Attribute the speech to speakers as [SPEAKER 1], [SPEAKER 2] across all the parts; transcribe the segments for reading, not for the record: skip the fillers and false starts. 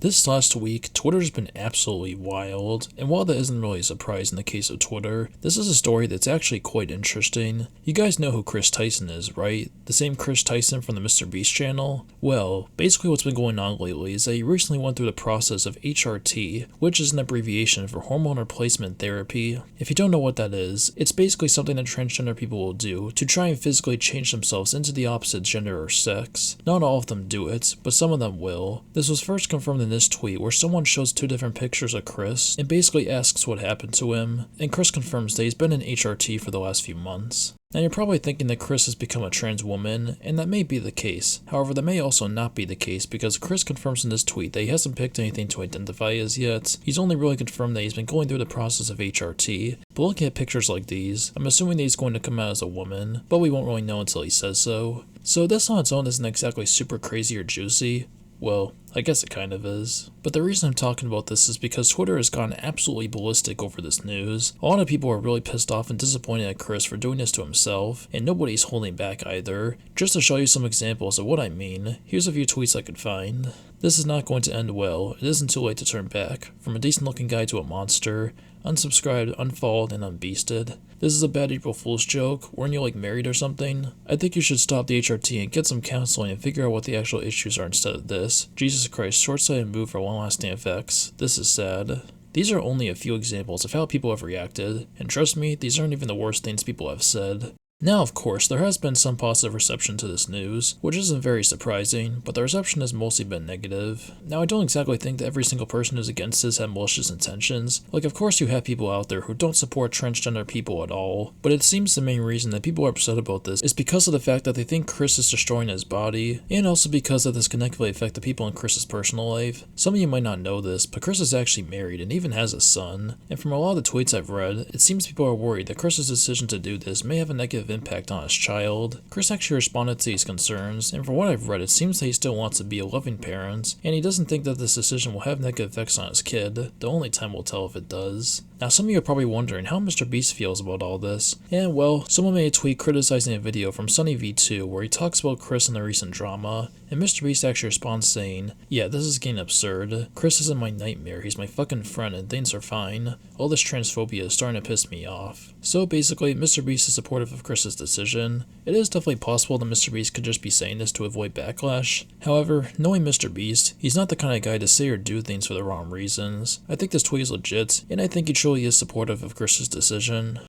[SPEAKER 1] This last week, Twitter's been absolutely wild, and while that isn't really a surprise in the case of Twitter, this is a story that's actually quite interesting. You guys know who Tyson is, right? The same Tyson from the MrBeast channel? Well, basically what's been going on lately is that he recently went through the process of HRT, which is an abbreviation for hormone replacement therapy. If you don't know what that is, it's basically something that transgender people will do to try and physically change themselves into the opposite gender or sex. Not all of them do it, but some of them will. This was first confirmed in this tweet where someone shows two different pictures of Chris and basically asks what happened to him, and Chris confirms that he's been in HRT for the last few months. Now you're probably thinking that Chris has become a trans woman, and that may be the case. However, that may also not be the case because Chris confirms in this tweet that he hasn't picked anything to identify as yet. He's only really confirmed that he's been going through the process of HRT, but looking at pictures like these, I'm assuming that he's going to come out as a woman, but we won't really know until he says so. So this on its own isn't exactly super crazy or juicy. Well, I guess it kind of is. But the reason I'm talking about this is because Twitter has gone absolutely ballistic over this news. A lot of people are really pissed off and disappointed at Chris for doing this to himself, and nobody's holding back either. Just to show you some examples of what I mean, here's a few tweets I could find. This is not going to end well. It isn't too late to turn back. From a decent looking guy to a monster. Unsubscribed, unfollowed, and unbeasted. This is a bad April Fool's joke. Weren't you like married or something? I think you should stop the HRT and get some counseling and figure out what the actual issues are instead of this. Jesus Christ, short-sighted move for long-lasting effects. This is sad. These are only a few examples of how people have reacted, and trust me, these aren't even the worst things people have said. Now, of course, there has been some positive reception to this news, which isn't very surprising, but the reception has mostly been negative. Now, I don't exactly think that every single person who's against this had malicious intentions. Like, of course you have people out there who don't support transgender people at all, but it seems the main reason that people are upset about this is because of the fact that they think Chris is destroying his body, and also because that this can negatively affect the people in Chris's personal life. Some of you might not know this, but Chris is actually married and even has a son, and from a lot of the tweets I've read, it seems people are worried that Chris's decision to do this may have a negative impact on his child. Chris actually responded to these concerns, and from what I've read, it seems that he still wants to be a loving parent, and he doesn't think that this decision will have negative effects on his kid. The only time will tell if it does. Now, some of you are probably wondering how MrBeast feels about all this, and well, someone made a tweet criticizing a video from SunnyV2 where he talks about Chris and the recent drama, and MrBeast actually responds saying, "Yeah, this is getting absurd. Chris isn't my nightmare, he's my fucking friend and things are fine. All this transphobia is starting to piss me off." So basically, MrBeast is supportive of Chris's decision. It is definitely possible that MrBeast could just be saying this to avoid backlash. However, knowing MrBeast, he's not the kind of guy to say or do things for the wrong reasons. I think this tweet is legit, and I think he truly is supportive of Chris's decision.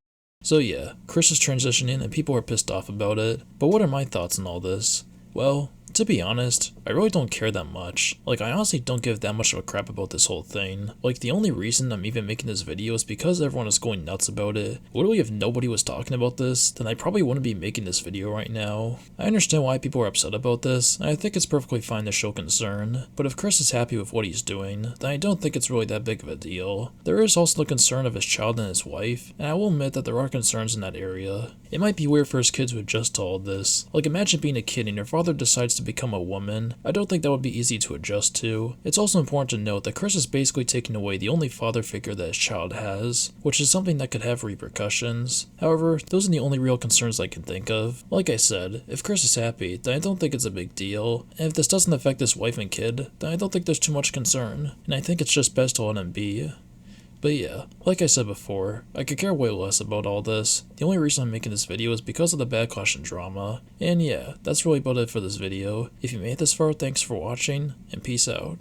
[SPEAKER 1] So yeah, Chris is transitioning and people are pissed off about it, but what are my thoughts on all this? Well, to be honest, I really don't care that much. Like, I honestly don't give that much of a crap about this whole thing. Like, the only reason I'm even making this video is because everyone is going nuts about it. Literally, if nobody was talking about this, then I probably wouldn't be making this video right now. I understand why people are upset about this, and I think it's perfectly fine to show concern. But if Chris is happy with what he's doing, then I don't think it's really that big of a deal. There is also the concern of his child and his wife, and I will admit that there are concerns in that area. It might be weird for his kids to adjust to all this. Like, imagine being a kid and your father decides to become a woman. I don't think that would be easy to adjust to. It's also important to note that Chris is basically taking away the only father figure that his child has, which is something that could have repercussions. However, those are the only real concerns I can think of. Like I said, if Chris is happy, then I don't think it's a big deal, and if this doesn't affect his wife and kid, then I don't think there's too much concern, and I think it's just best to let him be. But yeah, like I said before, I could care way less about all this. The only reason I'm making this video is because of the backlash and drama. And yeah, that's really about it for this video. If you made it this far, thanks for watching, and peace out.